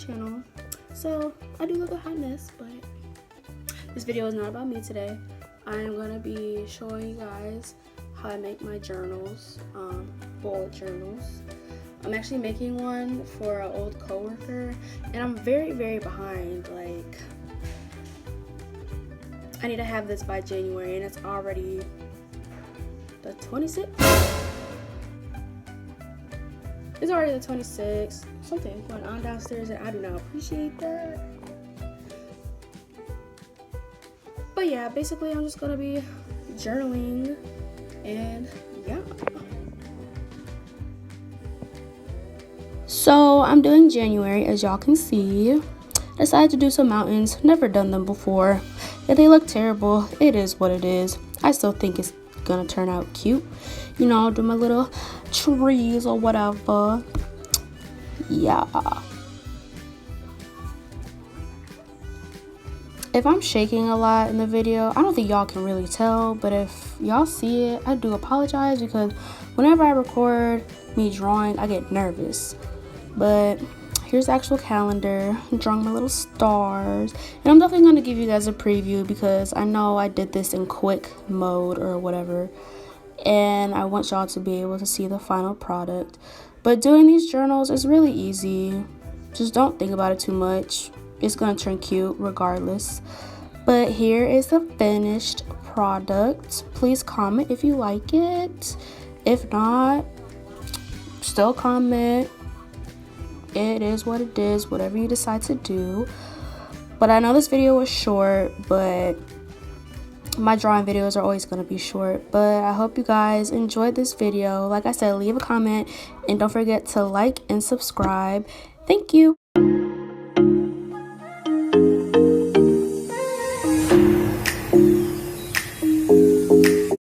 channel. So I do look a hot mess, but this video is not about me today. I am gonna be showing you guys how I make my journals, bullet journals. I'm actually making one for an old coworker, and I'm very behind. Like, I need to have this by January, and it's already the 26th. It's already the 26th. Something going on downstairs, and I do not appreciate that. But yeah, basically I'm just gonna be journaling, and yeah. So I'm doing January, as y'all can see. Decided to do some mountains. Never done them before. If they look terrible, it is what it is. I still think it's gonna turn out cute. You know, do my little trees or whatever. Yeah. If I'm shaking a lot in the video, I don't think y'all can really tell, but if y'all see it, I do apologize, because whenever I record me drawing, I get nervous. But here's the actual calendar. I'm drawing my little stars, and I'm definitely going to give you guys a preview, because I know I did this in quick mode or whatever, and I want y'all to be able to see the final product. But doing these journals is really easy. Just don't think about it too much. It's gonna turn cute regardless. But here is the finished product. Please comment if you like it. If not, still comment. It is what it is, whatever you decide to do. But I know this video was short, but my drawing videos are always going to be short. But I hope you guys enjoyed this video. Like I said, leave a comment, and don't forget to like and subscribe. Thank you.